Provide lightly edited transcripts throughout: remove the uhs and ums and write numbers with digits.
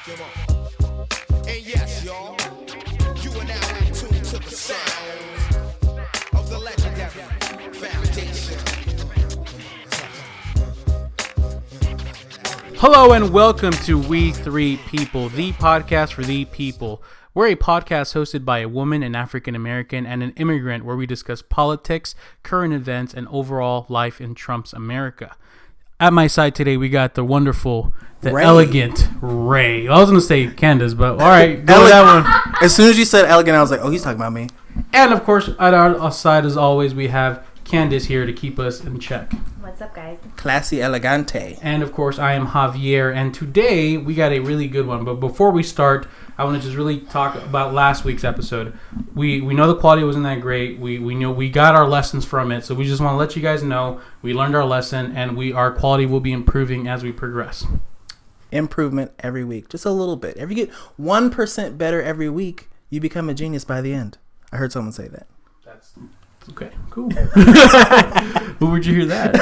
Come on. And yes, y'all, you are now in tune to the sound of the legendary foundation. Hello and welcome to We Three People, the podcast for the people. We're a podcast hosted by a woman, an African American, and an immigrant where we discuss politics, current events, and overall life in Trump's America. At my side today, we got the wonderful, the elegant Ray. I was going to say Candace, but all right, go with that one. As soon as you said elegant, I was like, oh, he's talking about me. And of course, at our side, as always, we have Candace here to keep us in check. What's up, guys? Classy elegante. And of course, I am Javier, and today we got a really good one. But before we start, I want to just really talk about last week's episode. We know the quality wasn't that great. We know we got our lessons from it, so we just want to let you guys know we learned our lesson, and our quality will be improving as we progress. Improvement every week, just a little bit. If you get 1% better every week, you become a genius by the end. I heard someone say that. That's okay, cool. Where'd you hear that?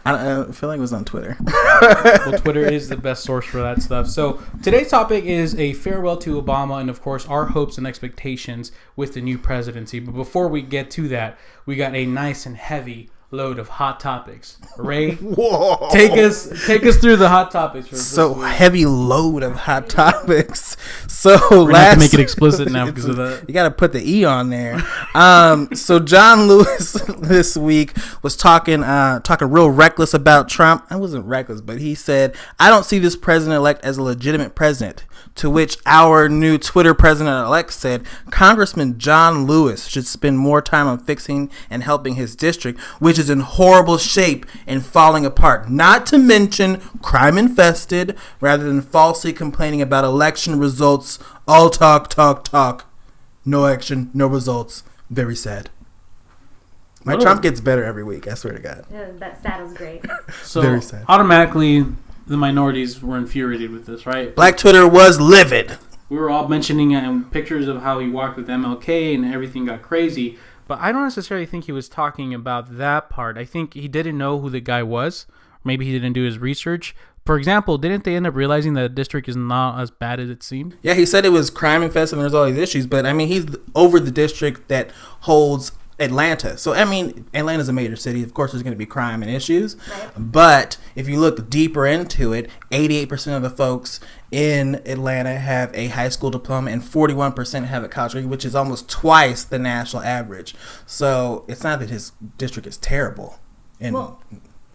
I feel like it was on Twitter. Well, Twitter is the best source for that stuff. So today's topic is a farewell to Obama and, of course, our hopes and expectations with the new presidency. But before we get to that, we got a nice and heavy load of hot topics. Ray, Whoa. take us through the hot topics. So heavy load of hot topics. So we're gonna have to make it explicit now because of that. You got to put the E on there. So John Lewis this week was talking real reckless about Trump. I wasn't reckless, but he said, "I don't see this president-elect as a legitimate president." To which our new Twitter president-elect said, "Congressman John Lewis should spend more time on fixing and helping his district, which is in horrible shape and falling apart. Not to mention crime-infested, rather than falsely complaining about election results. All talk. No action, no results. Very sad." My Trump gets better every week, I swear to God. Yeah, that sad was great. So Very sad. automatically, the minorities were infuriated with this, right? Black Twitter was livid. We were all mentioning pictures of how he walked with MLK and everything got crazy. But I don't necessarily think he was talking about that part. I think he didn't know who the guy was. Maybe he didn't do his research. For example, didn't they end up realizing that the district is not as bad as it seemed? Yeah, he said it was crime infested and there's all these issues. But, I mean, he's over the district that holds Atlanta. So, I mean, Atlanta's a major city. Of course, there's going to be crime and issues. Right. But if you look deeper into it, 88% of the folks in Atlanta have a high school diploma and 41% have a college degree, which is almost twice the national average. So it's not that his district is terrible. And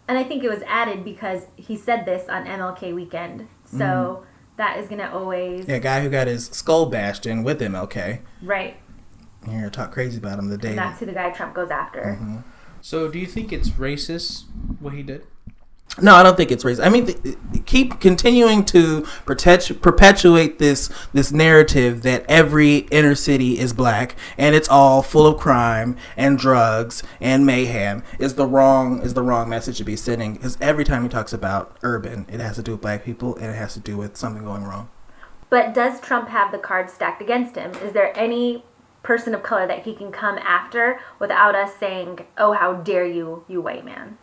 I think it was added because he said this on MLK weekend. So that is going to always... Yeah, a guy who got his skull bashed in with MLK. Right. You're going to talk crazy about him the day. And that's who the guy Trump goes after. Mm-hmm. So do you think it's racist what he did? No, I don't think it's racist. I mean, keep continuing to perpetuate this narrative that every inner city is black and it's all full of crime and drugs and mayhem is the wrong message to be sending. Because every time he talks about urban, it has to do with black people and it has to do with something going wrong. But does Trump have the cards stacked against him? Is there any person of color that he can come after without us saying, "Oh, how dare you white man"?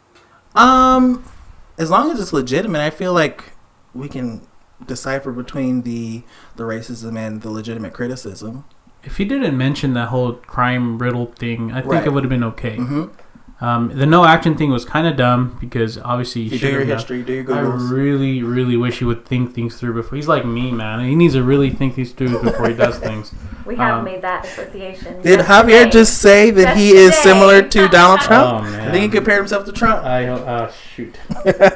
As long as it's legitimate, I feel like we can decipher between the racism and the legitimate criticism. If he didn't mention that whole crime riddle thing, I think it would have been okay. Mm-hmm. The no action thing was kind of dumb because obviously you do your history, do your Googles. I really, really wish he would think things through before. He's like me, man. He needs to really think these through before he does things. We have made that association. Did Javier just say that he is similar to Donald Trump? Oh, man. I think he compared himself to Trump. Shoot.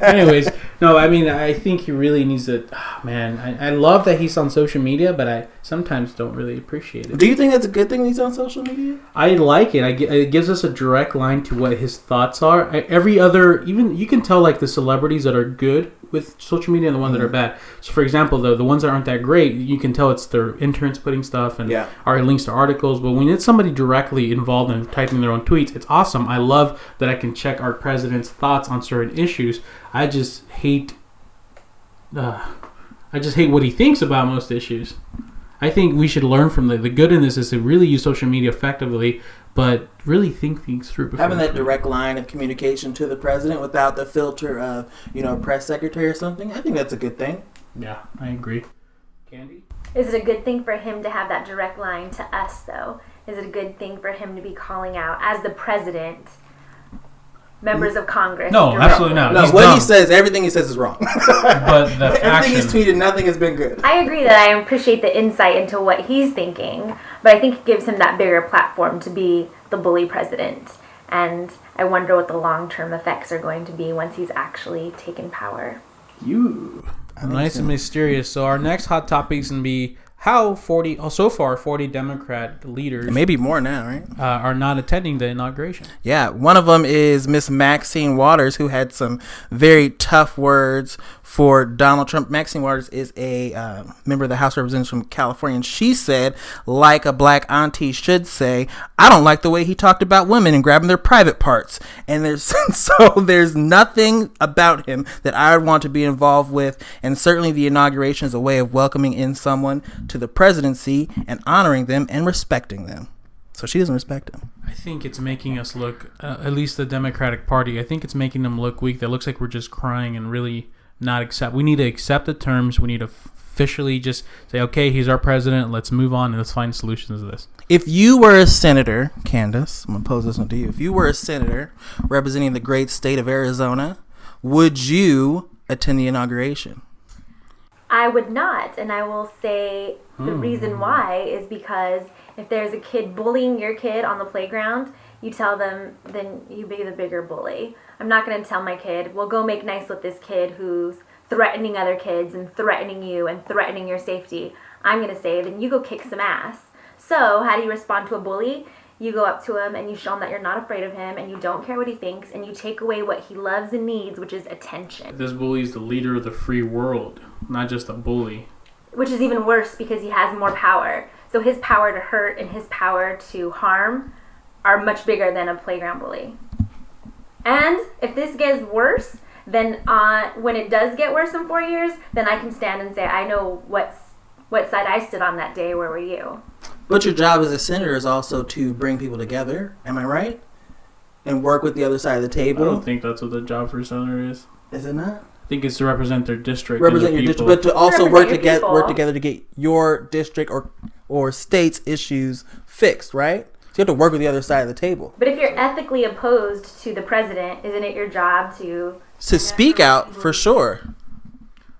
Anyways, no, I mean, I think he really needs to... Oh, man, I love that he's on social media, but I sometimes don't really appreciate it. Do you think that's a good thing he's on social media? I like it. It gives us a direct line to what his thoughts are. Every other... Even you can tell, like, the celebrities that are good with social media and the ones that are bad. So, for example, the ones that aren't that great, you can tell it's their interns putting stuff and are links to articles. But when it's somebody directly involved in typing their own tweets, it's awesome. I love that I can check our president's thoughts on certain issues. I just hate what he thinks about most issues. I think we should learn from the good in this is to really use social media effectively, but really think things through. Having that direct line of communication to the president without the filter of, press secretary or something, I think that's a good thing. Yeah, I agree. Candy? Is it a good thing for him to have that direct line to us, though? Is it a good thing for him to be calling out, as the president, members of Congress? No, directly? absolutely not. No, He's what dumb. he says, everything he says is wrong. But the Everything action, he's tweeted, nothing has been good. I agree that I appreciate the insight into what he's thinking, but I think it gives him that bigger platform to be the bully president. And I wonder what the long-term effects are going to be once he's actually taken power. Nice and mysterious. So our next hot topic is going to be how 40 Democrat leaders, Maybe more now, right? are not attending the inauguration. Yeah, one of them is Miss Maxine Waters, who had some very tough words for Donald Trump. Maxine Waters is a member of the House of Representatives from California, and she said, like a black auntie should say, I don't like the way he talked about women and grabbing their private parts. And there's nothing about him that I would want to be involved with, and certainly the inauguration is a way of welcoming in someone to the presidency and honoring them and respecting them. So she doesn't respect him. I think it's making us look, at least the Democratic Party, I think it's making them look weak. That looks like we're just crying and really not accept. We need to accept the terms. We need to officially just say, okay, he's our president. Let's move on and let's find solutions to this. If you were a senator, Candace, I'm going to pose this one to you. If you were a senator representing the great state of Arizona, would you attend the inauguration? I would not, and I will say the reason why is because if there's a kid bullying your kid on the playground, you tell them, then you be the bigger bully. I'm not going to tell my kid, well, go make nice with this kid who's threatening other kids and threatening you and threatening your safety. I'm going to say, then you go kick some ass. So how do you respond to a bully? You go up to him and you show him that you're not afraid of him and you don't care what he thinks and you take away what he loves and needs, which is attention. This bully is the leader of the free world, not just a bully. Which is even worse because he has more power. So his power to hurt and his power to harm are much bigger than a playground bully. And if this gets worse, then when it does get worse in 4 years, then I can stand and say, I know what side I stood on that day. Where were you? But your job as a senator is also to bring people together. Am I right? And work with the other side of the I table. don't think that's what the job for a senator is. Is it not? I think it's to represent their district. Represent and your their district, people. but to also Represent your work people. together to get your district or state's issues fixed, right? So you have to work with the other side of the table. But if you're ethically opposed to the president, isn't it your job to Speak out, for sure.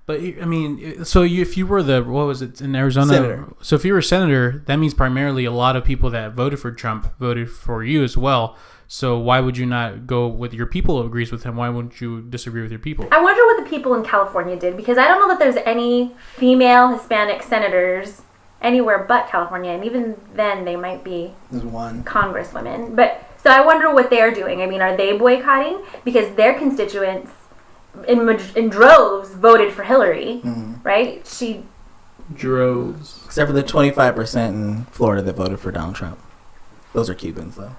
But I mean, so if you were what was it in Arizona? Senator. So if you were a senator, that means primarily a lot of people that voted for Trump voted for you as well. So why would you not go with your people who agrees with him? Why wouldn't you disagree with your people? I wonder what the people in California did, because I don't know that there's any female Hispanic senators anywhere but California, and even then they might be There's one. congresswomen. But so I wonder what they're doing. I mean, are they boycotting because their constituents in droves voted for Hillary, right? She Droves. Except for the 25% in Florida that voted for Donald Trump. Those are Cubans, though.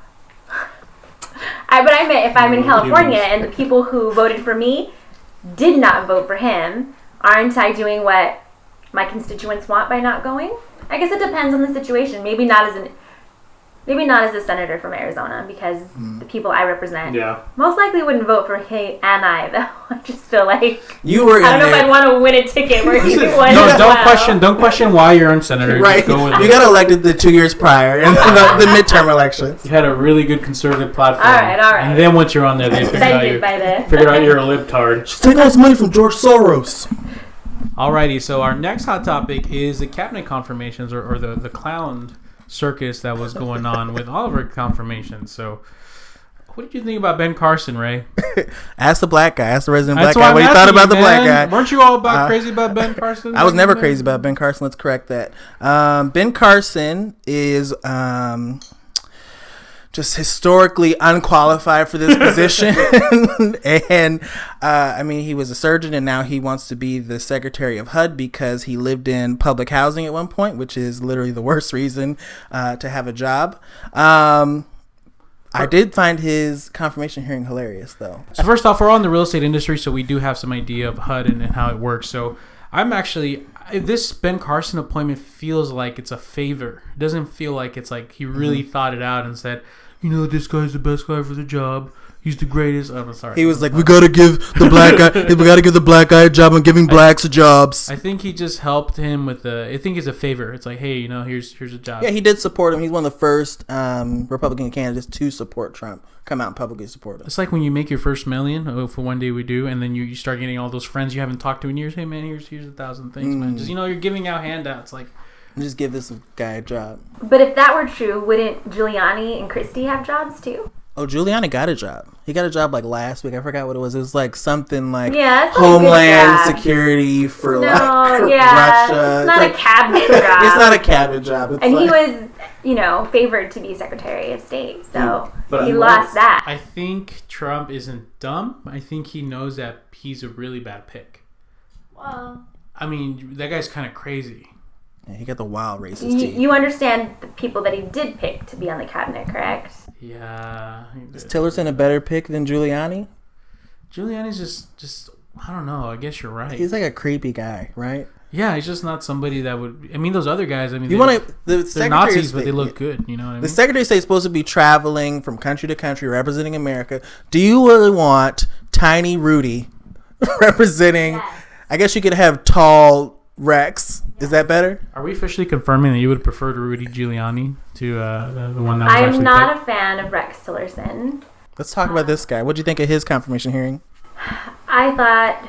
but I meant if I'm in California and the people who voted for me did not vote for him, aren't I doing what my constituents want by not going? I guess it depends on the situation. Maybe not as a senator from Arizona, because the people I represent most likely wouldn't vote for he and I, though. I just feel like You were in I don't know if there. I'd want to win a ticket where he won. No, as well. don't question why you're on senator. Right. Just go with You it. got elected the 2 years prior in the midterm elections. You had a really good conservative platform. All right. And then once you're on there, they Excited by this. figured out you're a libtard. She's taking all this money from George Soros. Alrighty, so our next hot topic is the cabinet confirmations or the clown circus that was going on with all of our confirmations. So, what did you think about Ben Carson, Ray? Ask the black guy. Ask the resident That's black guy why what he I'm thought asking about you, the black man. guy. Weren't you all crazy about Ben Carson? I was never crazy about Ben Carson. Let's correct that. Ben Carson is just historically unqualified for this position. And I mean, he was a surgeon and now he wants to be the secretary of HUD because he lived in public housing at one point, which is literally the worst reason to have a job. I did find his confirmation hearing hilarious, though. So first off, we're all in the real estate industry, so we do have some idea of HUD and how it works. So this Ben Carson appointment feels like it's a favor. It doesn't feel like it's like he really thought it out and said, this guy's the best guy for the job. He's the greatest. I'm sorry. He was like, we gotta give the black guy a job. I'm giving blacks jobs. I think he just helped him with I think it's a favor. It's like, hey, here's a job. Yeah, he did support him. He's one of the first Republican candidates to support Trump. Come out and publicly support him. It's like when you make your first million, for one day we do, and then you start getting all those friends you haven't talked to in years. Hey man, here's 1,000 things, man. Just you're giving out handouts, like just give this guy a job. But if that were true, wouldn't Giuliani and Christie have jobs too? Oh, Giuliani got a job. He got a job like last week. I forgot what it was. It was like something like it's Homeland Security for Russia. It's not a cabinet job. It's not a cabinet job. It's and he was, favored to be Secretary of State, so But he lost that. I think Trump isn't dumb. I think he knows that he's a really bad pick. Well, I mean, that guy's kind of crazy. Yeah, he got the wild racist team. You understand the people that he did pick to be on the cabinet, correct? Yeah. Is Tillerson a better pick than Giuliani? Giuliani's just I don't know. I guess you're right. He's like a creepy guy, right? Yeah, he's just not somebody that would. I mean, those other guys. I mean, they're Nazis, but they look good. You know what I mean? The Secretary of State is supposed to be traveling from country to country, representing America. Do you really want Tiny Rudy representing? Yes. I guess you could have Tall Rex. Is that better? Are we officially confirming that you would prefer to Rudy Giuliani to the one that was actually I'm not picked? a fan of Rex Tillerson. Let's talk about this guy. What do you think of his confirmation hearing? I thought,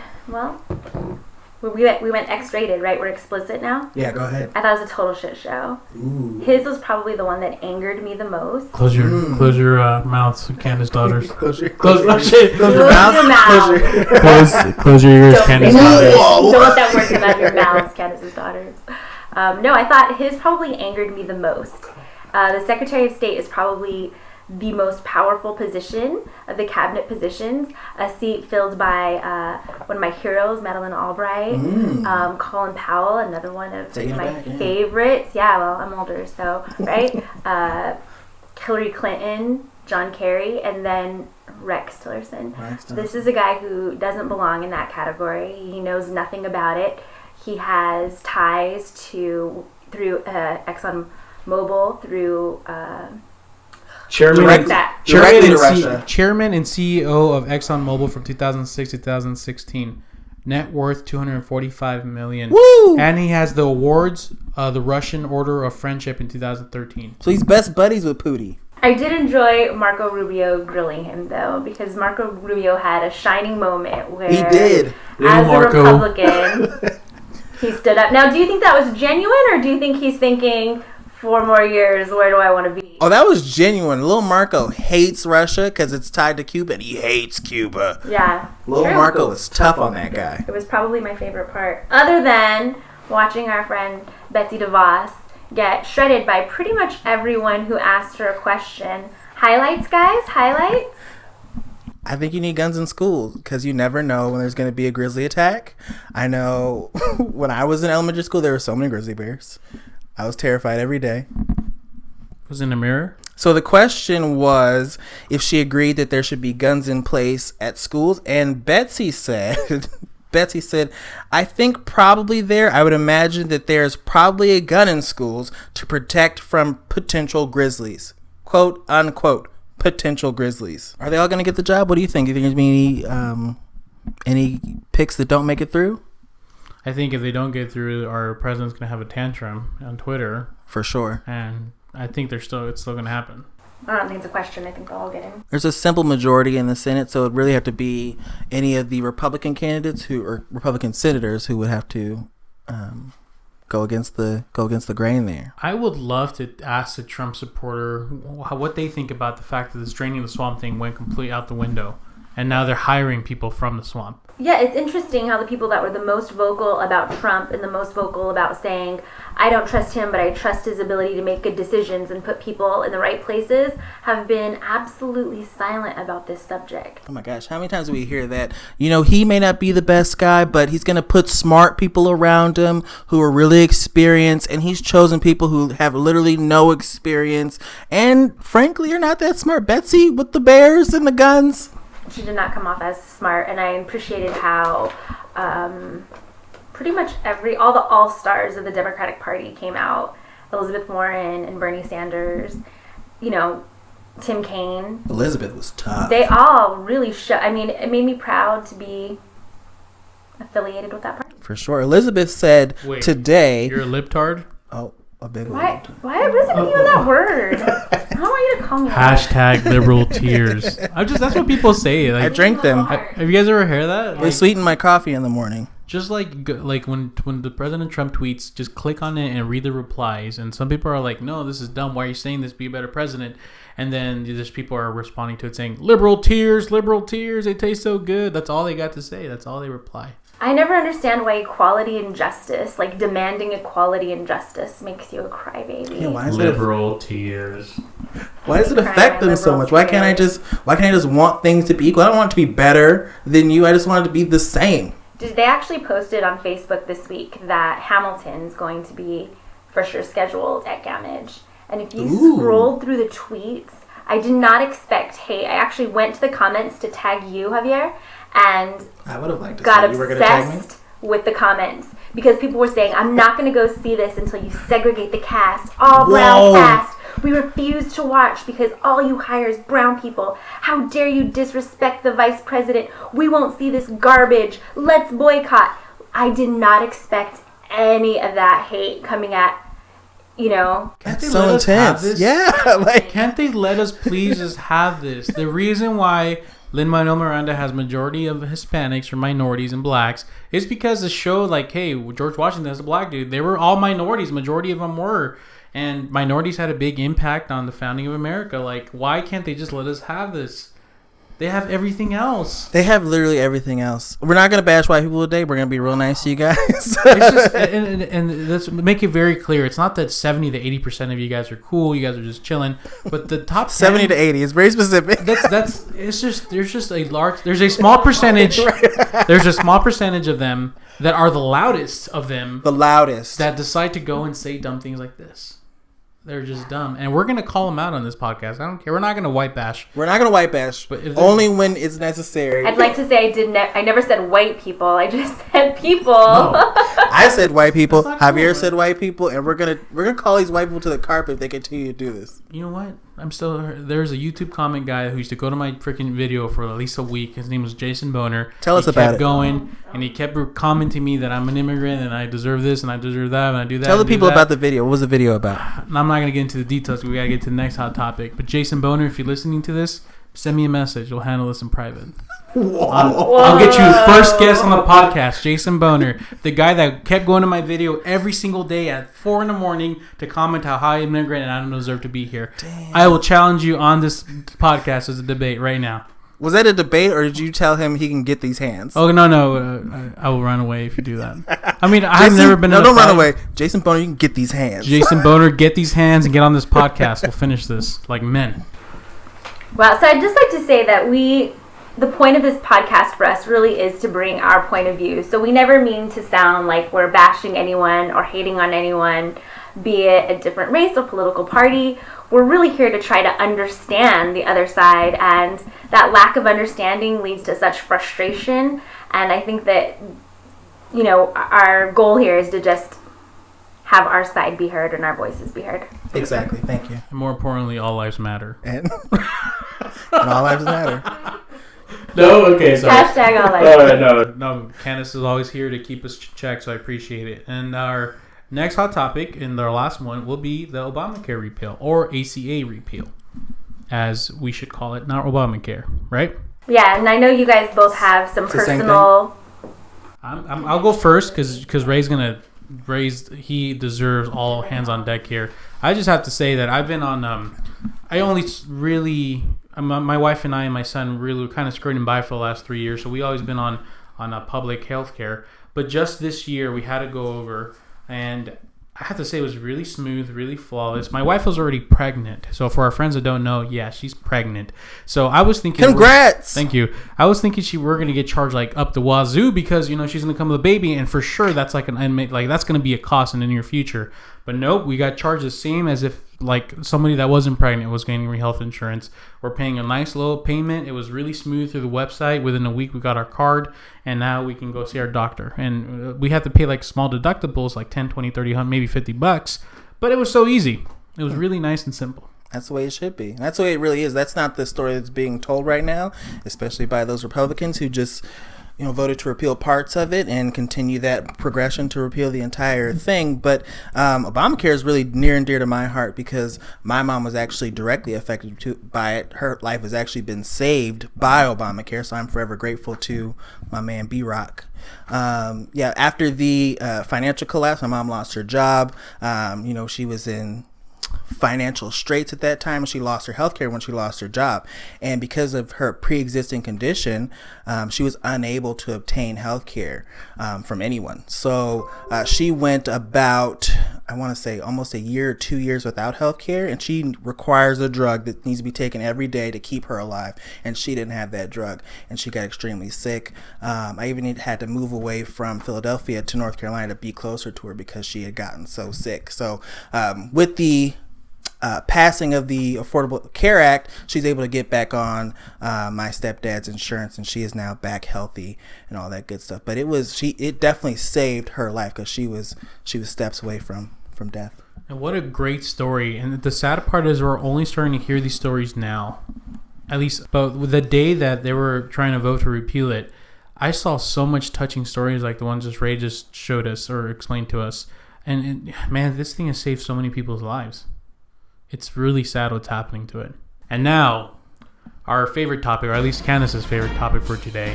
we went X-rated, right? We're explicit now. Yeah, go ahead. I thought it was a total shit show. Ooh. His was probably the one that angered me the most. Close your mouths, Candace daughters. Close your Close your mouth. Close your ears, Don't Candace say daughters. that. Don't let that word come out of your mouths, Candace's daughters. No, I thought his probably angered me the most. The Secretary of State is probably the most powerful position of the cabinet positions, a seat filled by one of my heroes, Madeleine Albright, Colin Powell, another one of my favorites. Yeah, well, I'm older, so, right? Hillary Clinton, John Kerry, and then Rex Tillerson. This is a guy who doesn't belong in that category. He knows nothing about it. He has ties through Exxon Mobil, through... Chairman and CEO of ExxonMobil from 2006 to 2016. Net worth $245 million. Woo! And he has the awards, the Russian Order of Friendship in 2013. So he's best buddies with Pootie. I did enjoy Marco Rubio grilling him, though, because Marco Rubio had a shining moment where, He did. as Marco. a Republican, he stood up. Now, do you think that was genuine, or do you think he's thinking, 4 more years, where do I want to be? Oh, that was genuine. Lil Marco hates Russia because it's tied to Cuba, and he hates Cuba. Yeah. Lil true. Marco was tough on that guy. It was probably my favorite part, other than watching our friend Betsy DeVos get shredded by pretty much everyone who asked her a question. Highlights, guys? Highlights? I think you need guns in schools because you never know when there's going to be a grizzly attack. I know when I was in elementary school, there were so many grizzly bears. I was terrified every day. Was in the mirror? So the question was if she agreed that there should be guns in place at schools. And Betsy said, I think probably there. I would imagine that there's probably a gun in schools to protect from potential grizzlies. Quote, unquote, potential grizzlies. Are they all going to get the job? What do you think? Do you think there's going to be any picks that don't make it through? I think if they don't get through, our president's going to have a tantrum on Twitter. For sure. And I think it's still going to happen. I don't think it's a question. I think they'll all get in. There's a simple majority in the Senate, so it'd really have to be any of the Republican candidates or Republican senators who would have to go against the grain there. I would love to ask a Trump supporter what they think about the fact that this draining the swamp thing went completely out the window, and now they're hiring people from the swamp. Yeah, it's interesting how the people that were the most vocal about Trump and the most vocal about saying, I don't trust him, but I trust his ability to make good decisions and put people in the right places, have been absolutely silent about this subject. Oh my gosh, how many times do we hear that? You know, he may not be the best guy, but he's going to put smart people around him who are really experienced, and he's chosen people who have literally no experience and frankly are not that smart. Betsy with the bears and the guns. She did not come off as smart, and I appreciated how pretty much all the all-stars of the Democratic Party came out. Elizabeth Warren and Bernie Sanders, Tim Kaine. Elizabeth was tough. They all really I mean, it made me proud to be affiliated with that party. For sure. Elizabeth said today. You're a libtard? Oh, a big one. Why was it even that word? I don't want you to call me Hashtag liberal tears. That's what people say. Like, I drink them. have you guys ever heard that? They sweeten my coffee in the morning. Just like when the President Trump tweets, just click on it and read the replies. And some people are like, no, this is dumb. Why are you saying this? Be a better president. And then there's people are responding to it saying, liberal tears, they taste so good. That's all they got to say. That's all they reply. I never understand why equality and justice, like demanding equality and justice, makes you a crybaby. Yeah, why is liberal tears. Why does it affect them so much? Why can't I just want things to be equal? I don't want it to be better than you. I just want it to be the same. They actually posted on Facebook this week that Hamilton's going to be for sure scheduled at Gamage. And if you scrolled through the tweets, I did not expect hate. I actually went to the comments to tag you, Javier, and I would have liked to got say you were going to tag me. obsessed with the comments because people were saying, I'm not going to go see this until you segregate the cast. All brown cast. We refuse to watch because all you hire is brown people. How dare you disrespect the vice president? We won't see this garbage. Let's boycott. I did not expect any of that hate coming at, That's so intense. Yeah. Can't they let us please just have this? The reason why Lin-Manuel Miranda has majority of Hispanics or minorities and blacks is because the show, like, hey, George Washington is a black dude. They were all minorities. Majority of them were. And minorities had a big impact on the founding of America. Like, why can't they just let us have this? They have everything else. They have literally everything else. We're not going to bash white people today. We're going to be real nice to you guys. It's just, and let's make it very clear. It's not that 70 to 80% of you guys are cool. You guys are just chilling. But the top 70 to 80 is very specific. It's just, there's a small percentage. There's a small percentage of them that are the loudest of them. The loudest. That decide to go and say dumb things like this. They're just dumb. And we're going to call them out on this podcast. I don't care. We're not going to white bash. We're not going to white bash. But only when it's necessary. I'd like to say I never said white people. I just said people. No. I said white people. Javier said white people. And we're gonna call these white people to the carpet if they continue to do this. You know what? There's a YouTube comment guy who used to go to my freaking video for at least a week. His name was Jason Boner. Tell us about it. He kept going, and he kept commenting me that I'm an immigrant, and I deserve this, and I deserve that, and I do that. Tell the people about the video. What was the video about? I'm not going to get into the details. We got to get to the next hot topic. But Jason Boner, if you're listening to this, send me a message. We'll handle this in private. I'll get you the first guest on the podcast, Jason Boner, the guy that kept going to my video every single day at 4 a.m. to comment how high I'm an immigrant and I don't deserve to be here. Damn. I will challenge you on this podcast as a debate right now. Was that a debate, or did you tell him he can get these hands? Oh, no. I will run away if you do that. I mean, I've never been in a don't run away. Jason Boner, you can get these hands. Jason Boner, get these hands and get on this podcast. We'll finish this like men. Well, so I'd just like to say that the point of this podcast for us really is to bring our point of view. So we never mean to sound like we're bashing anyone or hating on anyone, be it a different race or political party. We're really here to try to understand the other side, and that lack of understanding leads to such frustration. And I think that, our goal here is to just have our side be heard and our voices be heard. Exactly. Thank you. And more importantly, all lives matter. And all lives matter. No, okay, sorry. Hashtag all lives. No. Candace is always here to keep us checked, so I appreciate it. And our next hot topic, and our last one, will be the Obamacare repeal, or ACA repeal, as we should call it, not Obamacare, right? Yeah, and I know you guys both have some personal... I'll go first, because he deserves all hands on deck here. I just have to say that I've been on... my wife and I and my son really were kind of skirting by for the last 3 years, so we always been on public health care. But just this year, we had to go over, and I have to say it was really smooth, really flawless. My wife was already pregnant, so for our friends that don't know, yeah, she's pregnant. So I was thinking, congrats! Thank you. I was thinking we're gonna get charged like up the wazoo because she's gonna come with a baby, and for sure that's like that's gonna be a cost in the near future. But nope, we got charged the same as if like somebody that wasn't pregnant was getting health insurance. We're paying a nice low payment. It was really smooth through the website. Within a week, we got our card, and now we can go see our doctor. And we have to pay like small deductibles, like 10, 20, 30, maybe $50. But it was so easy. It was really nice and simple. That's the way it should be. That's the way it really is. That's not the story that's being told right now, especially by those Republicans who just, voted to repeal parts of it and continue that progression to repeal the entire thing. But Obamacare is really near and dear to my heart because my mom was actually directly affected by it. Her life has actually been saved by Obamacare, so I'm forever grateful to my man B-Rock. After the financial collapse, my mom lost her job. She was in financial straits at that time. She lost her health care when she lost her job, and because of her pre-existing condition, she was unable to obtain health care from anyone. So she went about, I want to say, almost a year or 2 years without health care, and she requires a drug that needs to be taken every day to keep her alive, and she didn't have that drug, and she got extremely sick. I even had to move away from Philadelphia to North Carolina to be closer to her because she had gotten so sick. So with the passing of the Affordable Care Act, she's able to get back on my stepdad's insurance, and she is now back healthy and all that good stuff. But it definitely saved her life because she was steps away from death. And what a great story. And the sad part is we're only starting to hear these stories now. At least, but the day that they were trying to vote to repeal it, I saw so much touching stories like the ones Ray just showed us or explained to us. And man, this thing has saved so many people's lives. It's really sad what's happening to it. And now, our favorite topic, or at least Candace's favorite topic for today,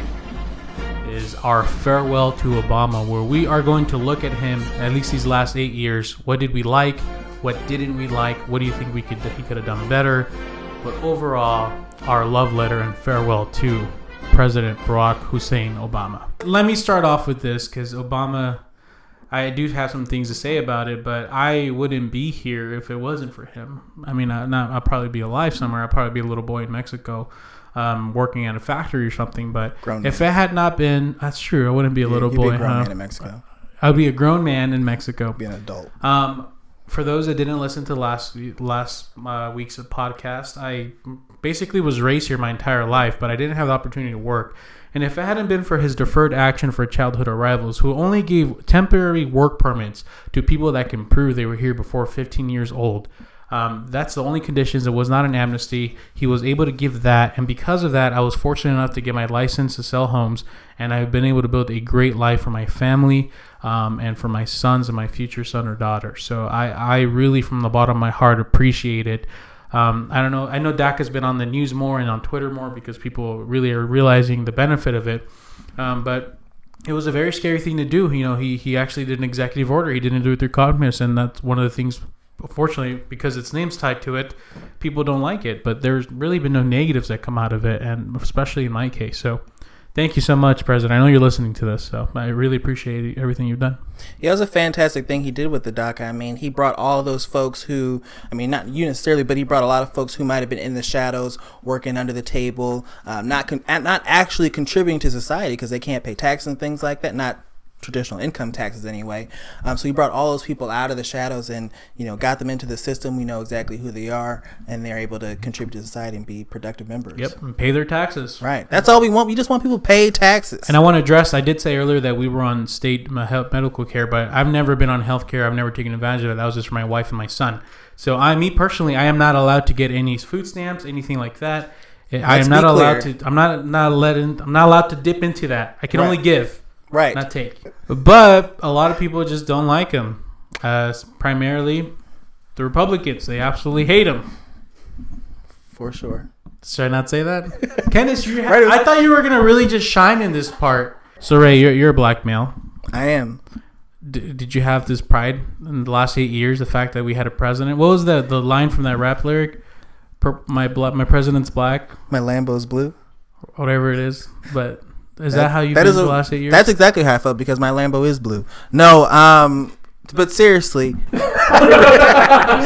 is our farewell to Obama, where we are going to look at him, at least these last 8 years. What did we like? What didn't we like? What do you think he could have done better? But overall, our love letter and farewell to President Barack Hussein Obama. Let me start off with this, because Obama, I do have some things to say about it, but I wouldn't be here if it wasn't for him. I mean, I'll probably be alive somewhere. I'll probably be a little boy in Mexico working at a factory or something. But if it had not been, that's true, I wouldn't be a little boy. You'd be a grown man in Mexico. I'd be a grown man in Mexico. Be an adult. For those that didn't listen to last week's podcast, I basically was raised here my entire life, but I didn't have the opportunity to work. And if it hadn't been for his deferred action for childhood arrivals, who only gave temporary work permits to people that can prove they were here before 15 years old, that's the only conditions. It was not an amnesty. He was able to give that. And because of that, I was fortunate enough to get my license to sell homes. And I've been able to build a great life for my family and for my sons and my future son or daughter. So I really, from the bottom of my heart, appreciate it. I don't know. I know Dak has been on the news more and on Twitter more because people really are realizing the benefit of it. But it was a very scary thing to do. He actually did an executive order. He didn't do it through Congress, and that's one of the things. Unfortunately, because its name's tied to it, people don't like it. But there's really been no negatives that come out of it, and especially in my case. So thank you so much, President. I know you're listening to this, so I really appreciate everything you've done. Yeah, it was a fantastic thing he did with the DACA. I mean, he brought all those folks who, not you necessarily, but he brought a lot of folks who might have been in the shadows, working under the table, not actually contributing to society because they can't pay taxes and things like that, not traditional income taxes anyway. So he brought all those people out of the shadows and, got them into the system. We know exactly who they are, and they're able to contribute to society and be productive members. Yep, and pay their taxes. Right. That's all we want. We just want people to pay taxes. And I want to address, I did say earlier that we were on state medical care, but I've never been on health care. I've never taken advantage of it. That was just for my wife and my son. So me personally, I am not allowed to get any food stamps, anything like that. I am not allowed to. I'm not allowed to dip into that. I can only give. Right. Not take. But a lot of people just don't like him. Primarily the Republicans. They absolutely hate him. For sure. Should I not say that? Candace, I thought you were going to really just shine in this part. So, Ray, you're a black male. I am. Did you have this pride in the last 8 years, the fact that we had a president? What was the line from that rap lyric? My president's black. My Lambo's blue. Whatever it is. But... Is that how you felt the last 8 years? That's exactly how I felt because my Lambo is blue. No, but seriously. Wait, hold on.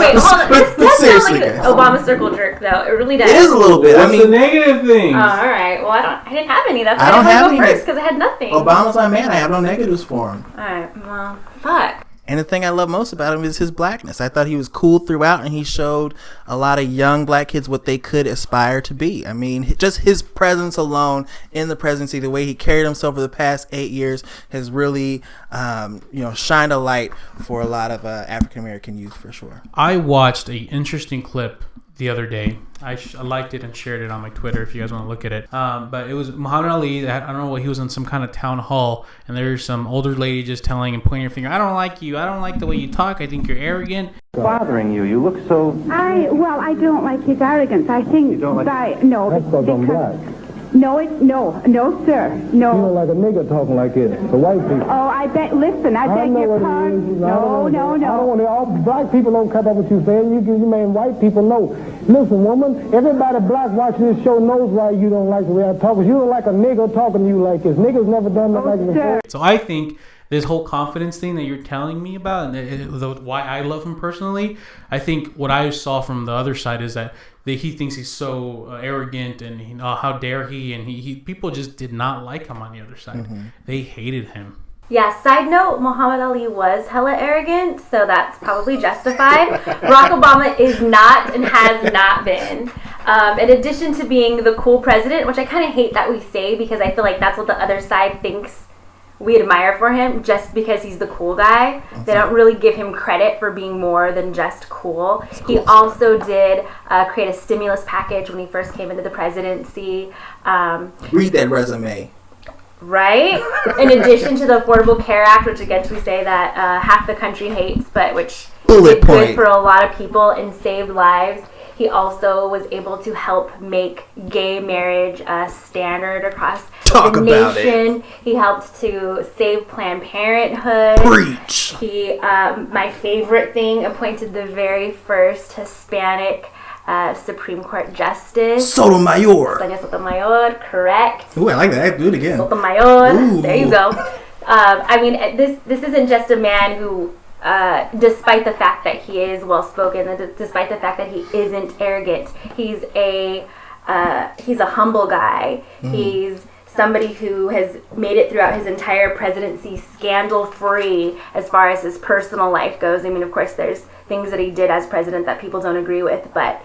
This sounds like an Obama circle jerk, though. It really does. It is a little bit. That's the negative thing. Oh, all right. Well, I didn't have any. That's why I don't have any. First because I had nothing. Obama's my man. I have no negatives for him. All right. Well, fuck. And the thing I love most about him is his blackness. I thought he was cool throughout, and he showed a lot of young black kids what they could aspire to be. I mean, just his presence alone in the presidency, the way he carried himself for the past 8 years has really, shined a light for a lot of African-American youth for sure. I watched an interesting clip the other day. I liked it and shared it on my Twitter if you guys want to look at it. But it was Muhammad Ali. I don't know what he was in some kind of town hall, and there's some older lady just telling and pointing her finger. I don't like you. I don't like the way you talk. I think you're arrogant. Bothering you. You look so. I don't like his arrogance. I think You don't like- that's because I'm black. No, sir. No. You know, like a nigga talking like this. The white people. Oh, I beg your pardon. No. I don't want to. All black people don't come up with you saying. You mean white people know. Listen, woman, everybody black watching this show knows why you don't like the way I talk. 'Cause you don't like a nigga talking to you like this. Niggas never done that like this before. So I think this whole confidence thing that you're telling me about, and why I love him personally, I think what I saw from the other side is that he thinks he's so arrogant and how dare he, and he people just did not like him on the other side. They hated him. Yeah, side note, Muhammad Ali was hella arrogant, so that's probably justified. Barack Obama is not and has not been. In addition to being the cool president, which I kind of hate that we say because I feel like that's what the other side thinks we admire for him, just because he's the cool guy. They don't really give him credit for being more than just cool. He also did create a stimulus package when he first came into the presidency. Read that resume. Right? In addition to the Affordable Care Act, which again we say that half the country hates, but which Bullet did good point. for a lot of people and saved lives. He also was able to help make gay marriage a standard across Talk the about nation. He helped to save Planned Parenthood. Preach. He, my favorite thing, appointed the very first Hispanic Supreme Court Justice. Sotomayor. Sonia Sotomayor, correct. Ooh, I like that. Do it again. Sotomayor. Ooh. There you go. I mean, this isn't just a man who, despite the fact that he is well spoken, and despite the fact that he isn't arrogant, he's a humble guy. He's somebody who has made it throughout his entire presidency scandal free as far as his personal life goes. I mean, of course, there's things that he did as president that people don't agree with, but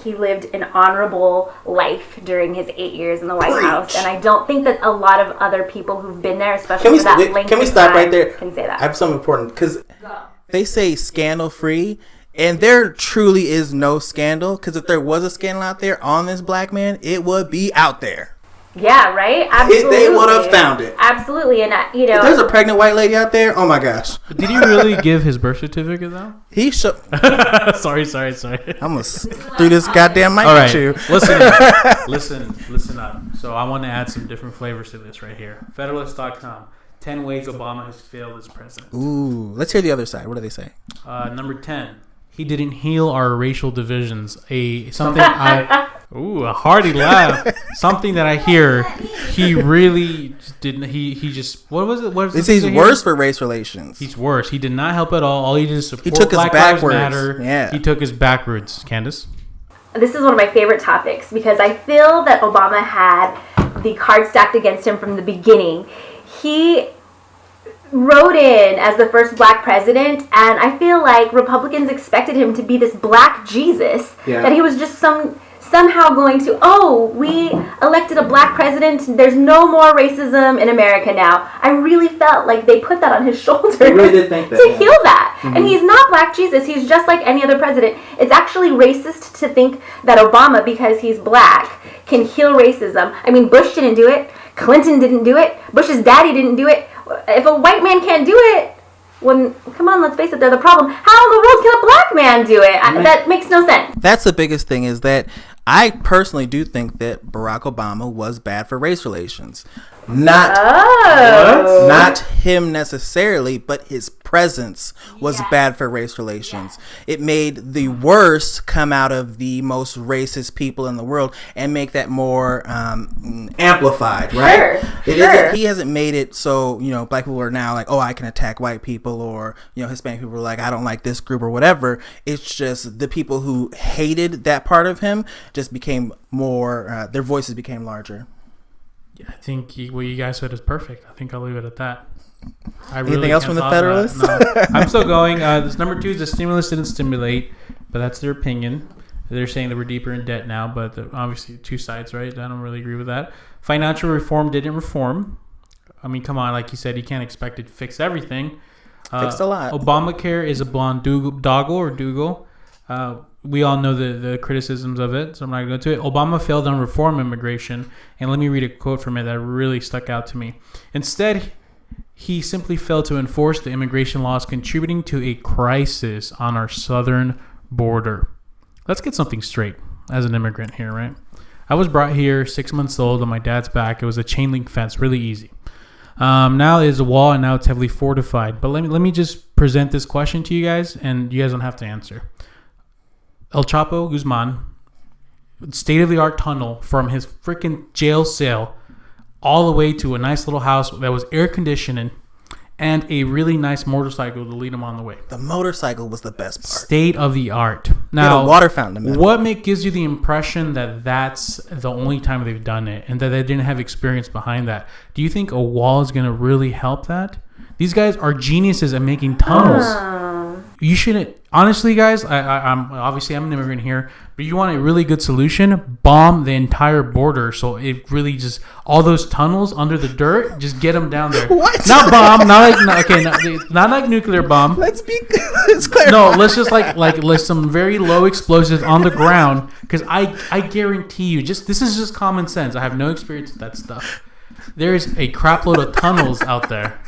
he lived an honorable life during his 8 years in the White House, and I don't think that a lot of other people who've been there, especially for that length Can we of stop time, right there? can say that. I have something important because they say scandal free, and there truly is no scandal. Because if there was a scandal out there on this black man, it would be out there. Yeah, right? Absolutely. They would have found it. Absolutely, and If there's a pregnant white lady out there, oh my gosh. Did he really give his birth certificate though? He should. sorry. I'm gonna through this goddamn mic All at right, you. listen up. So I want to add some different flavors to this right here. Federalist.com. 10 ways Obama has failed as president. Ooh, let's hear the other side. What do they say? Number 10. He didn't heal our racial divisions. A hearty laugh. Something that I hear he really just didn't. He just what was it? What was He's worse for race relations. He's worse. He did not help at all. All he did is support took us Black Lives backwards. Matter. Yeah. He took us backwards. Candace? This is one of my favorite topics because I feel that Obama had the card stacked against him from the beginning. He rode in as the first black president, and I feel like Republicans expected him to be this black Jesus, that he was just somehow going to, we elected a black president, there's no more racism in America now. I really felt like they put that on his shoulders really did think that, to yeah. heal that. And he's not black Jesus, he's just like any other president. It's actually racist to think that Obama, because he's black, can heal racism. I mean, Bush didn't do it, Clinton didn't do it, Bush's daddy didn't do it. If a white man can't do it, come on, let's face it, they're the problem. How in the world can a black man do it? That makes no sense. That's the biggest thing, is that I personally do think that Barack Obama was bad for race relations. Not him necessarily, but his presence was bad for race relations. It made the worst come out of the most racist people in the world and make that more amplified, right? Sure. He hasn't made it so, black people are now like, I can attack white people, or, Hispanic people are like, I don't like this group or whatever. It's just the people who hated that part of him just became more, their voices became larger. I think what you guys said is perfect. I think I'll leave it at that. Anything else from the Federalist? No. I'm still going. This number 2 is the stimulus didn't stimulate, but that's their opinion. They're saying that we're deeper in debt now, but obviously two sides, right? I don't really agree with that. Financial reform didn't reform. I mean, come on, like you said, you can't expect it to fix everything. Fixed a lot. Obamacare is a blonde doggle or dougal. We all know the criticisms of it, so I'm not going to go into it. Obama failed on reform immigration, and let me read a quote from it that really stuck out to me. Instead, he simply failed to enforce the immigration laws, contributing to a crisis on our southern border. Let's get something straight as an immigrant here, right? I was brought here 6 months old on my dad's back. It was a chain link fence, really easy. Now it is a wall, and now it's heavily fortified. But let me just present this question to you guys, and you guys don't have to answer. El Chapo Guzman, state-of-the-art tunnel from his freaking jail cell all the way to a nice little house that was air conditioning and a really nice motorcycle to lead him on the way. The motorcycle was the best part. State of the art. Now, a water fountain. What gives you the impression that that's the only time they've done it and that they didn't have experience behind that? Do you think a wall is going to really help that? These guys are geniuses at making tunnels. You shouldn't. Honestly, guys, I'm an immigrant here, but you want a really good solution, bomb the entire border. So it really just, all those tunnels under the dirt, just get them down there. What? Not bomb, not like nuclear bomb. Let's clarify. No, let's just like some very low explosives on the ground, because I guarantee you, this is just common sense. I have no experience with that stuff. There's a crap load of tunnels out there.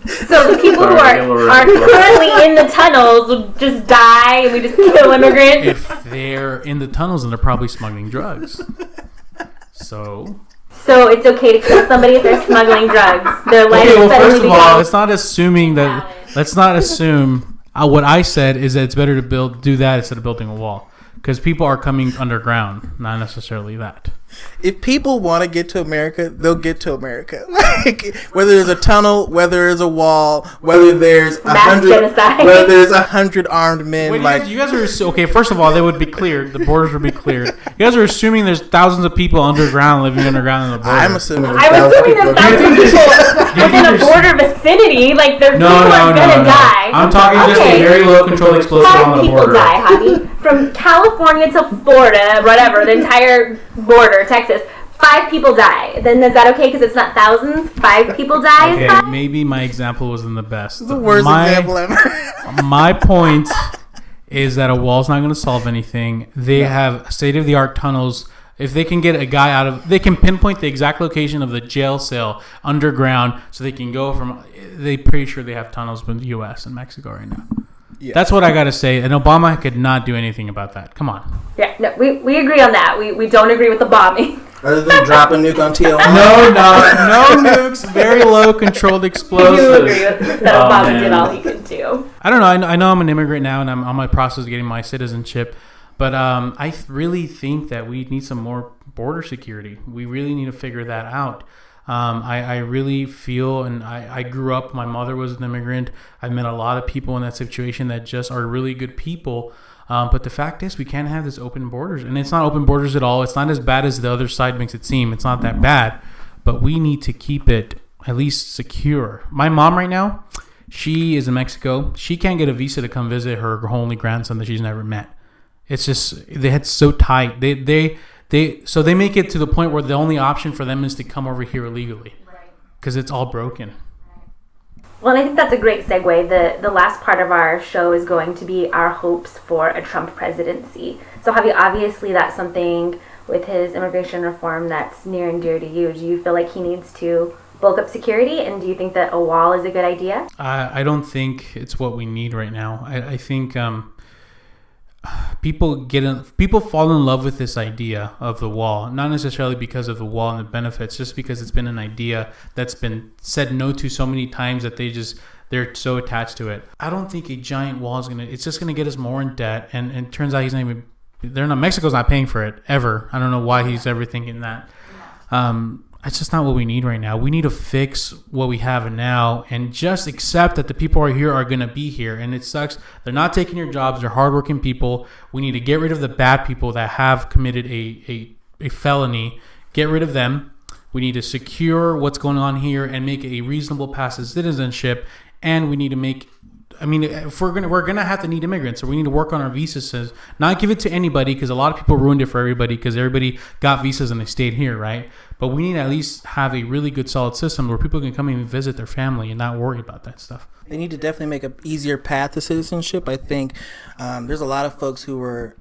So the people who are currently in the tunnels will just die and we just kill immigrants? If they're in the tunnels, then they're probably smuggling drugs. So it's okay to kill somebody if they're smuggling drugs. Their life okay, well, is first of all, let's not assume what I said is that it's better to do that instead of building a wall. Because people are coming underground, not necessarily that. If people want to get to America, they'll get to America. Like, whether there's a tunnel, whether there's a wall, whether there's 100 armed men. Wait, you guys are okay. First of all, they would be cleared. The borders would be cleared. You guys are assuming there's thousands of people living underground in the border. I'm assuming there's thousands of people within a border vicinity. Like, people are gonna die. I'm talking just a very low controlled explosive on the border. 5 people die, honey. From California to Florida, whatever, the entire border, Texas, 5 people die. Then is that okay because it's not thousands? 5 people die? Okay, is fine? maybe my example wasn't the best. The worst example ever. My point is that a wall's not going to solve anything. They have state-of-the-art tunnels. If they can get a guy they can pinpoint the exact location of the jail cell underground, so they can go from. They're pretty sure they have tunnels in the U.S. and Mexico right now. Yeah. That's what I got to say. And Obama could not do anything about that. Come on. Yeah, no, we agree on that. We don't agree with the bombing. Other than drop a nuke on TL. No nukes. Very low controlled explosives. You agree with that Obama did all he could do. I don't know. I know I'm an immigrant now, and I'm on my process of getting my citizenship. But I really think that we need some more border security. We really need to figure that out. I really feel, and I grew up, my mother was an immigrant. I've met a lot of people in that situation that just are really good people. But the fact is, we can't have this open borders. And it's not open borders at all. It's not as bad as the other side makes it seem. It's not that bad. But we need to keep it at least secure. My mom right now, she is in Mexico. She can't get a visa to come visit her only grandson that she's never met. It's just, they had so tight. So they make it to the point where the only option for them is to come over here illegally because it's all broken. Well, and I think that's a great segue. The last part of our show is going to be our hopes for a Trump presidency. So, Javi, obviously that's something with his immigration reform that's near and dear to you. Do you feel like he needs to bulk up security, and do you think that a wall is a good idea? I don't think it's what we need right now. I think people fall in love with this idea of the wall, not necessarily because of the wall and the benefits, just because it's been an idea that's been said no to so many times that they're so attached to it. I don't think a giant wall it's just gonna get us more in debt, and it turns out Mexico's not paying for it ever. I don't know why he's ever thinking that. It's just not what we need right now. We need to fix what we have now and just accept that the people who are here are going to be here. And it sucks. They're not taking your jobs. They're hardworking people. We need to get rid of the bad people that have committed a felony. Get rid of them. We need to secure what's going on here and make it a reasonable path to citizenship. And we need to if we're gonna have to need immigrants, so we need to work on our visas, not give it to anybody, because a lot of people ruined it for everybody, because everybody got visas and they stayed here, right? But we need to at least have a really good, solid system where people can come in and visit their family and not worry about that stuff. They need to definitely make an easier path to citizenship. I think there's a lot of folks who were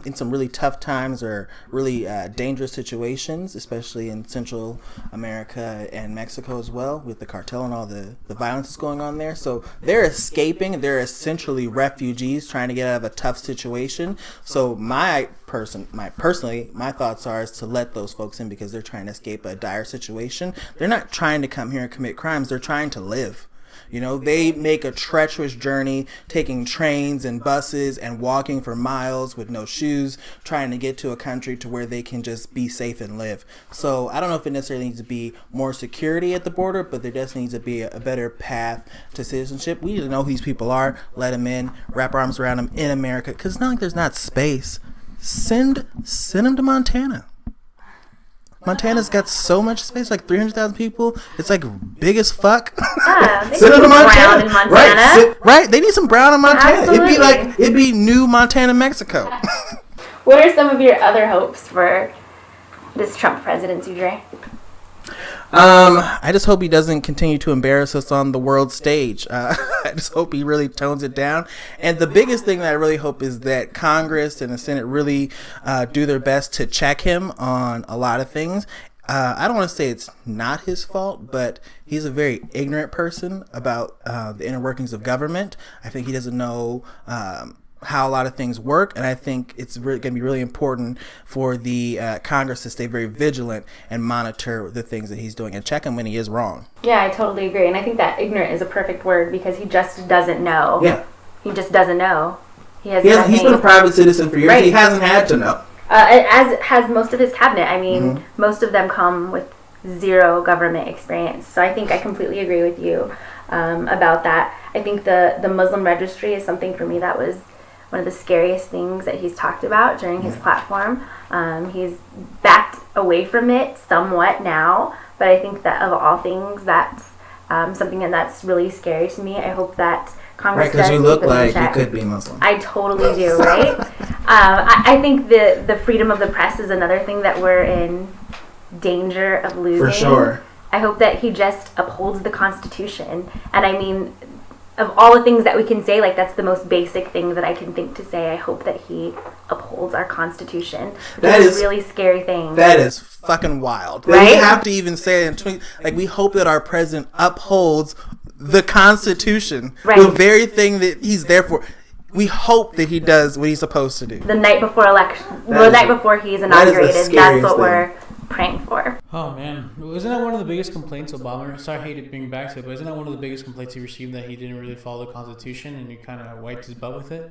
in some really tough times or really dangerous situations, especially in Central America and Mexico as well, with the cartel and all the violence that's going on there. So they're escaping. They're essentially refugees trying to get out of a tough situation. So my thoughts are is to let those folks in because they're trying to escape a dire situation. They're not trying to come here and commit crimes. They're trying to live. You know, they make a treacherous journey, taking trains and buses and walking for miles with no shoes, trying to get to a country to where they can just be safe and live. So I don't know if it necessarily needs to be more security at the border, but there definitely needs to be a better path to citizenship. We need to know who these people are, let them in, wrap our arms around them in America, because it's not like there's not space. Send them to Montana. Montana's got so much space, like 300,000 people. It's like big as fuck. They Send them to brown in Montana. Right? They need some brown in Montana. Absolutely. It'd be new Montana, Mexico. What are some of your other hopes for this Trump presidency, Dre? I just hope he doesn't continue to embarrass us on the world stage. I just hope he really tones it down. And the biggest thing that I really hope is that Congress and the Senate really do their best to check him on a lot of things. I don't want to say it's not his fault, but he's a very ignorant person about the inner workings of government. I think he doesn't know how a lot of things work, and I think it's going to be really important for the Congress to stay very vigilant and monitor the things that he's doing and check him when he is wrong. Yeah, I totally agree, and I think that ignorant is a perfect word because he just doesn't know. Yeah, he just doesn't know. He's been a private citizen for years. Right. He hasn't had to know. As has most of his cabinet. I mean, most of them come with zero government experience. So I think I completely agree with you about that. I think the Muslim registry is something for me that was one of the scariest things that he's talked about during his platform. He's backed away from it somewhat now, but I think that of all things, that's something that's really scary to me. I hope that Congress does. Right, because you look like you could be Muslim. I totally do, right? I think the freedom of the press is another thing that we're in danger of losing. For sure. I hope that he just upholds the Constitution. And I mean, of all the things that we can say, like that's the most basic thing that I can think to say. I hope that he upholds our Constitution. That is a really scary thing. That is fucking wild. Right? We have to even say it like we hope that our president upholds the Constitution, right. The very thing that he's there for. We hope that he does what he's supposed to do. The night before election, before he's inaugurated, that's what we're praying for. Oh man, isn't that one of the biggest complaints Obama? Sorry, I hate to bring back to it, but isn't that one of the biggest complaints he received, that he didn't really follow the Constitution and he kind of wiped his butt with it?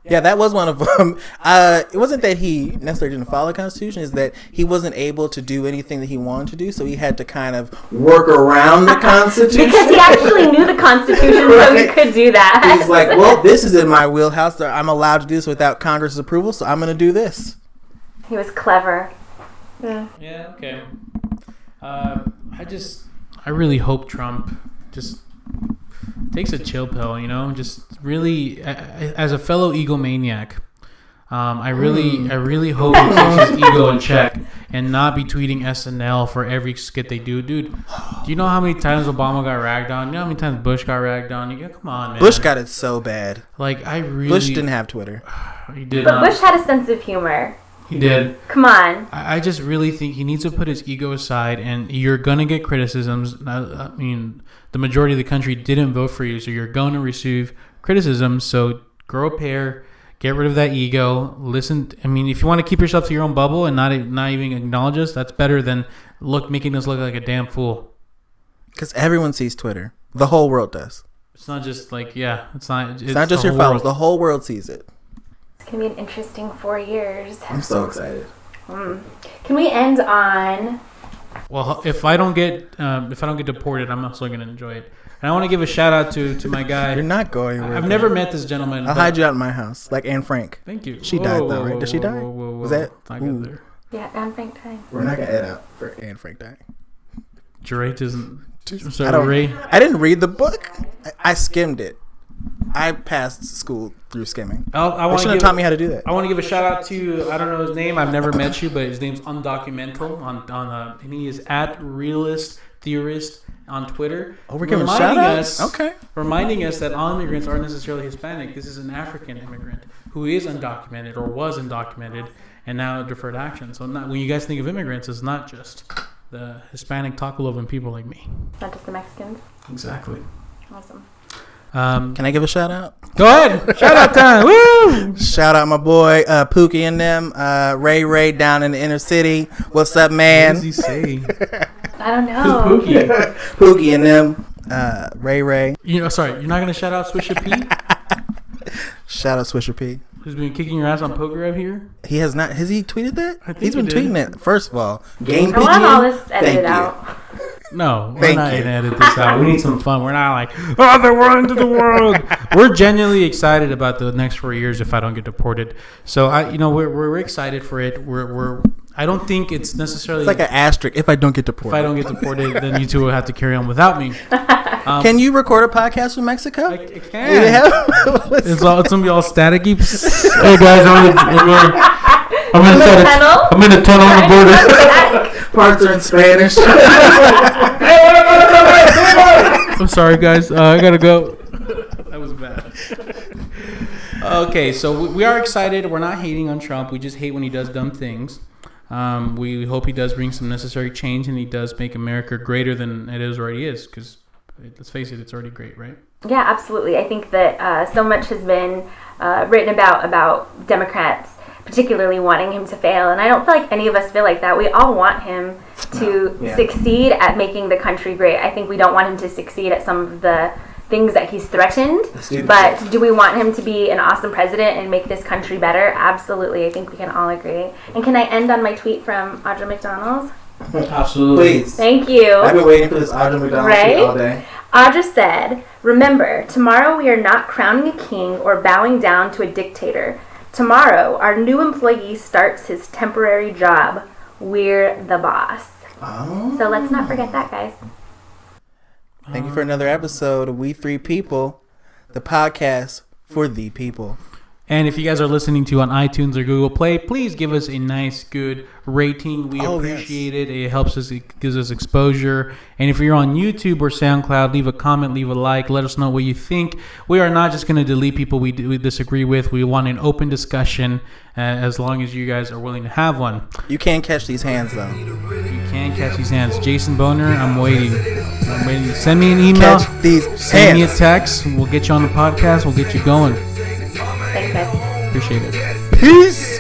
Yeah, that was one of them. It wasn't that he necessarily didn't follow the Constitution; it's that he wasn't able to do anything that he wanted to do, so he had to kind of work around the Constitution. Because he actually knew the Constitution, right. So he could do that. He's like, well, this is in my wheelhouse. So I'm allowed to do this without Congress's approval, so I'm going to do this. He was clever. Yeah, okay. I really hope Trump just takes a chill pill, you know, just really, as a fellow egomaniac, I really hope he keeps his ego in check and not be tweeting SNL for every skit they do. Dude, do you know how many times Obama got ragged on? You know how many times Bush got ragged on? Come on, man. Bush got it so bad. Like, Bush didn't have Twitter. He did but not. Bush had a sense of humor. He did. Come on. I just really think he needs to put his ego aside, and you're going to get criticisms. I mean, the majority of the country didn't vote for you, so you're going to receive criticism. So grow a pair, get rid of that ego, listen. I mean, if you want to keep yourself to your own bubble and not even acknowledge us, that's better than making us look like a damn fool. Because everyone sees Twitter. The whole world does. It's not just like, it's not just your followers. The whole world sees it. It's going to be an interesting 4 years. I'm so excited. Can we end on... Well, if I don't get deported, I'm also going to enjoy it. And I want to give a shout out to my guy. You're not going. I've never met this gentleman. I'll hide you out in my house, like Anne Frank. Thank you. She died though, right? Did she die? Was that? I got there. Yeah, Anne Frank died. We're not gonna edit out for Anne Frank dying. Drake isn't. I didn't read the book. I skimmed it. I passed school through skimming. I They want should have taught me how to do that. I want to give a shout out to, I don't know his name. I've never met you, but his name's Undocumental and he is at Realist Theorist on Twitter. Oh, we're giving shout outs? Okay. Reminding us that all immigrants aren't necessarily Hispanic. This is an African immigrant who is undocumented or was undocumented and now deferred action. So when you guys think of immigrants, it's not just the Hispanic taco loving people like me. Not just the Mexicans. Exactly. Awesome. Can I give a shout out? Go ahead. Shout out time. Woo! Shout out my boy Pookie and them. Ray down in the inner city. What's up, man? What does he say? I don't know. Who's Pookie? Pookie and them. Ray. Sorry, you're not gonna shout out Swisher P, Shout out Swisher P. who's been kicking your ass on Poker Up here? He has not. Has he tweeted that? I think He's been he did. tweeting it. First of all, game I want PG. all this edited Thank you. out. No, we're Thank not you. gonna edit this out. We need some fun. We're not like, oh, they're running to the world. We're genuinely excited about the next 4 years if I don't get deported. So we're excited for it. I don't think it's necessarily. It's like an asterisk. If I don't get if deported, I don't get deported, then you two will have to carry on without me. can you record a podcast from Mexico? I can. What's It's gonna be all staticky. Hey guys, I'm in a tunnel on the border. parts are in Spanish. I'm sorry, guys. I gotta go. That was bad. Okay, so we are excited. We're not hating on Trump. We just hate when he does dumb things. We hope he does bring some necessary change and he does make America greater than it already is. Because let's face it, it's already great, right? Yeah, absolutely. I think that so much has been written about Democrats particularly wanting him to fail, and I don't feel like any of us feel like that. We all want him to succeed at making the country great. I think we don't want him to succeed at some of the things that he's threatened, but do we want him to be an awesome president and make this country better? Absolutely. I think we can all agree. And can I end on my tweet from Audra McDonald? Absolutely. Please. Thank you. I've been waiting for this Audra McDonald tweet all day. Audra said, "Remember, tomorrow we are not crowning a king or bowing down to a dictator. Tomorrow, our new employee starts his temporary job. We're the boss." Oh. So let's not forget that, guys. Thank you for another episode of We Three People, the podcast for the people. And if you guys are listening to on iTunes or Google Play, please give us a nice, good rating. We appreciate it. It helps us. It gives us exposure. And if you're on YouTube or SoundCloud, leave a comment, leave a like. Let us know what you think. We are not just going to delete people we disagree with. We want an open discussion as long as you guys are willing to have one. You can't catch these hands, though. You can catch these hands. Jason Boner, I'm waiting. Send me an email. Catch these Send me a hands. text. We'll get you on the podcast. We'll get you going. Thanks, guys. Appreciate it. Peace.